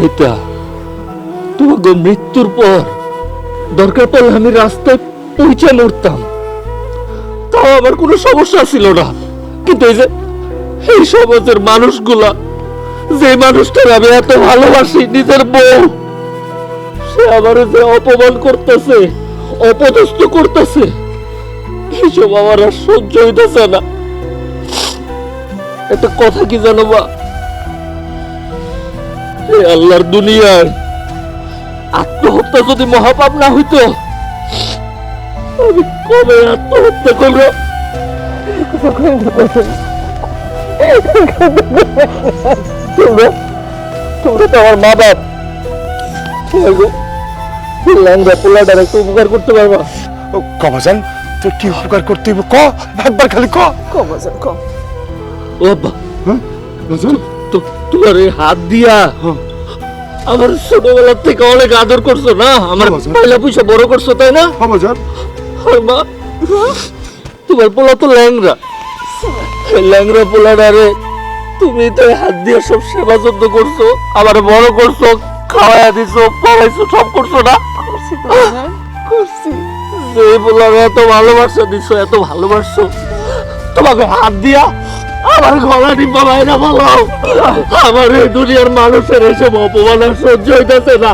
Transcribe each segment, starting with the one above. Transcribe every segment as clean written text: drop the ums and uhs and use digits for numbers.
পিতা, তোমাকে মৃত্যুর পর দরকার পড়লে আমি রাস্তায় পৌঁছে মরতাম, তাও আমার কোনো সমস্যা ছিল না। কিন্তু এই যে এই সমাজের মানুষগুলা, যে মানুষটার আমি এত ভালোবাসি, নিজের বউ, সে আমার যে অপমান করতেছে, অপদস্থ করতেছে, এইসব আমার আর সহ্য হইতেছে না। একটা কথা কি জানো মা, এই আল্লাহর দুনিয়ায় আত্মহত্যা যদি মহাপাপ না হইতো, আমি কবে আত্মহত্যা করবো? তোমরা তো আমার মা বাপ, ল্যাংড়া পোলাটার একটু উপকার করতে পারবা? কমাজান, তুই কি উপকার করতে হইব ক, একবার খালি ক। কমাজান কম। ও আব্বা, হ্যাঁ রাজন, তোমার এই হাত দিয়া আমার ছোটবেলা থেকে অনেক আদর করছো না, আমার বাবা। পয়লা পয়সা বড় করছো, তাই না? কমাজান, আর মা, তোমার পোলা তো ল্যাংড়া, এই ল্যাংড়া পোলাটারে তুমি তো এই হাত দিয়ে সব সেবা যত্ন করছো, আবার বড় করছো, খাওয়াইয়া দিছো, পড়াইছো, সব করছো না? করছি। যে পোলারে এত ভালোবাসা দিছো, এত ভালোবাসছো, তোমাকে হাত দিয়া আমার গলা টিপা বাইরা বলো, আমার এই দুনিয়ার মানুষের এসব অপমান আর সহ্য হইতেছে না।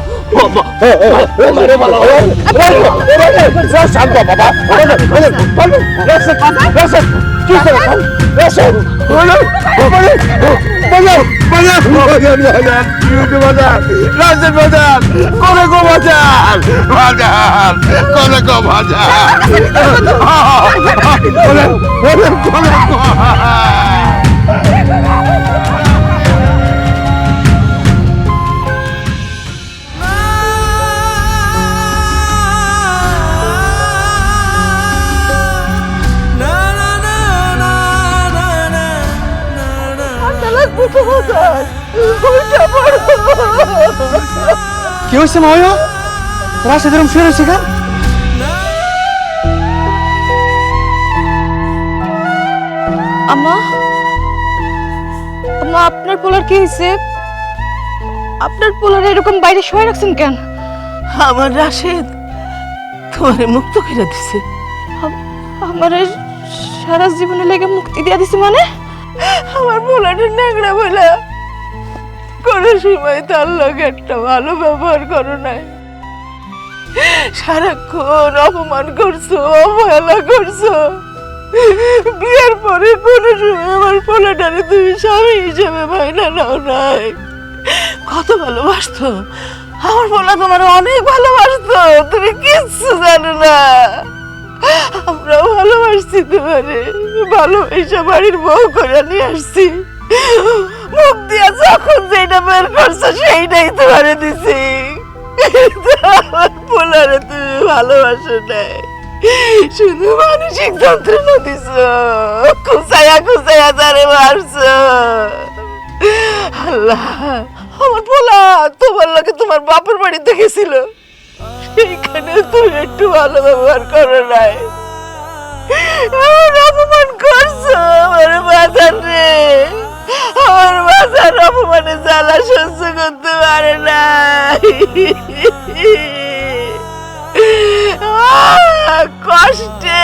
কি হয়েছে মায়া? রাশিদ এরকম শুয়ে রয়েছে কেন? আম্মা, আম্মা, আপনার পোলার কি হয়েছে? আপনার পোলার এরকম বাইরে শুয়ে রাখছেন কেন? আমার রাশেদ তোমার মুক্ত করে দিছে। আমার সারা জীবনে লেগে মুক্তি দিয়া দিছে মানে? আমার পোলাটা ন্যাংরা বলে কোনো সময় তার লগে একটা ভালো ব্যবহার করো নাই, সারাক্ষণ অপমান করছো, অবহেলা করছো। বিয়ের পরে কোনো সময় আমার পোলাটারে তুমি স্বামী হিসেবে মাইনা নাও নাই। কত ভালোবাসতো আমার পোলা, তোমার অনেক ভালোবাসতো, তুমি কিচ্ছু জানো না। আমরাও ভালোবাসছি তোমারে, ভালোবাসা বাড়ির বউ করে নিয়ে আসছি। মুখ দিয়া যখন যেটা বের করছো সেইটাই তোমারে দিছি। আমার পোলারে তুমি ভালোবাসো নাই, শুধু মানসিক যন্ত্রণা দিছ, খুঁচাইয়া খুঁচাইয়া তারে মারছো। আল্লাহ, আমার পোলা তোমার লাগে তোমার বাপের বাড়িতে গেছিল, সেইখানে তুমি একটু ভালো ব্যবহার করো নাই, আমার অপমান করছো। আমার বাজার রে, আমার বাজার অপমানে জ্বালা সহ্য করতে পারে নাই। কষ্টে,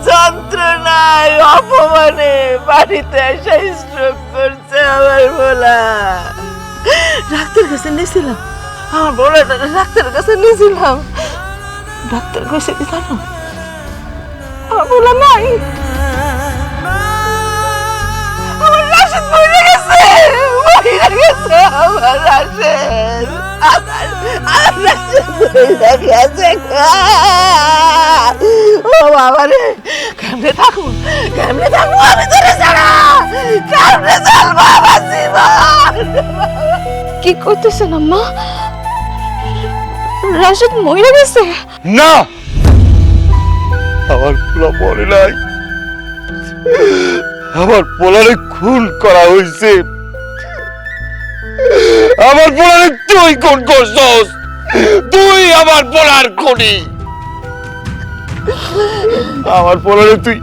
যন্ত্রণায়, অপমানে বাড়িতে এসে স্ট্রোক করছে আমার বলা। ডাক্তার কাছে নিয়েছিলাম, আমার বলাটা ডাক্তারের কাছে নিয়েছিলাম। ডাক্তার কাছে কি জানো, আমার বলা নাই, আমার রাশেদ মরে গেছে, মরে গেছে আমার রাশেদ, আমার রাশেদ মরে গেছে। ও বাবা রে, কেমনে থাকবো, কেমনে থাকবো আমি তোরে ছাড়া, কেমনে চলবো আমার জীবন? কি করতেছেন আম্মা? রাশিদ মরে গেছে? না, আমার পোলা মরে নাই, আমার পোলারে খুন করা হয়েছে। আমার পোলারে তুই খুন করছস, তুই আমার পোলার খুনি। আমার পোলারে তুই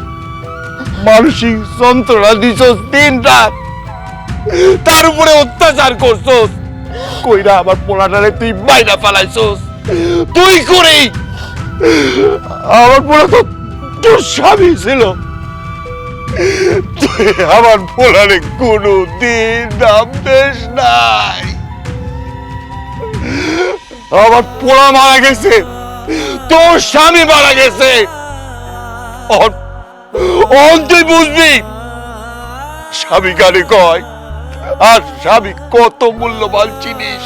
মানসিক যন্ত্রণা দিছস দিন রাত, তার উপরে অত্যাচার করছস। কইরা আমার পোলাটারে তুই বাইনা ফেলাইছস। তুই করে আমার পোলা তো তোর স্বামী ছিল। তুই আমার পোলারে কোনো দিন নাম দেশ নাই। আমার পোলা মারা গেছে, তোর স্বামী মারা গেছে। তুই বুঝবি স্বামী গানে কয়, আর স্বামী কত মূল্যবান জিনিস।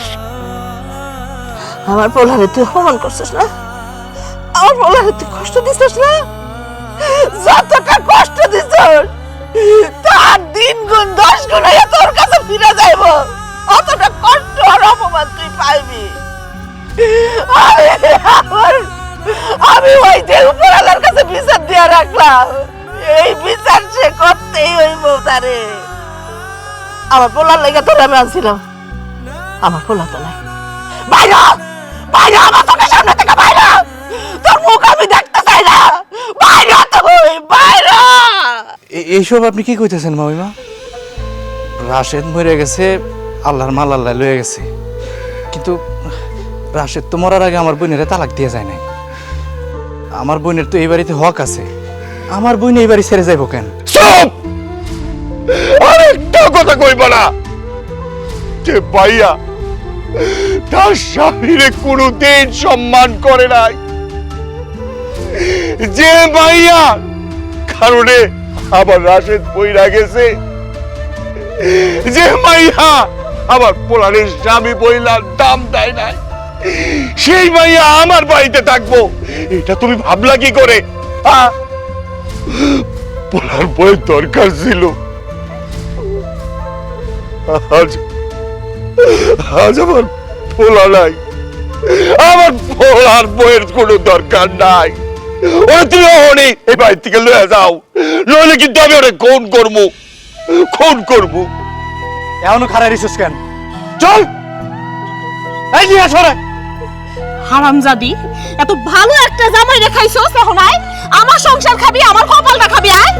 আমার পোলারে তুই অপমান করছিস না, আমার পোলারে তুই কষ্ট দিছিস না, যতটা কষ্ট দিছিস তার 3 গুণ 10 গুণ হয়ে তোর কাছে ফিরে যাইব। অতটা কষ্ট আর অপমান তুই পাইবি। আমি ওই যে উপরালার কাছে বিচার দিয়ে রাখলাম, এই বিচার সে করতেই হইব তারে। আমার পোলার লেগে তোর আমি আনছিলাম, আমার পোলা তো নাই। বাইরে বাইরে, আমার চোখের সামনে থেকে বাইরে, তোর মুখ আমি দেখতে চাই না। বাইরে তুই, বাইরে। এইসব আপনি কি কইতেছেন মামিমা? রাশেদ মরে গেছে, আল্লাহর মাল আল্লাহ লয়ে গেছে, কিন্তু রাশেদ তো মরার আগে আমার বোনের তালাক দিয়ে যায় নাই। আমার বোনের তো এই বাড়িতে হক আছে, আমার বোন এই বাড়ি ছেড়ে যাইব কেন? চুপ! আরেকটা কথা কইবা না। যে ভাইয়া তার স্বামীরে কোনোদিন সম্মান করে নাই, যে ভাইয়া কারণে আমার রাশেদ বইরা গেছে, যে মাইয়া আমার পোলারের স্বামী বইলার দাম দেয় নাই, সেই মাইয়া আমার বাড়িতে থাকবো, এটা তুমি ভাবলা কি করে? পোলার বইয়ের দরকার ছিল। আজ আজ আমার পোলা নাই, আমার পোলার বইয়ের কোনো দরকার নাই। ওরা তুমি অনেক এই বাড়ি থেকে লয়ে যাও, নইলে কিন্তু আমি ওরা খুন করবো, খুন করবো। এখনো খারাপ রিসোর্স কেন? চল এই নিয়ে আসো রে। হারামজাদি, এত ভালো একটা জামাই রেখাইছস, এখন আয় আমার সংসার খাবি, আমার কপালটা খাবি, আয়।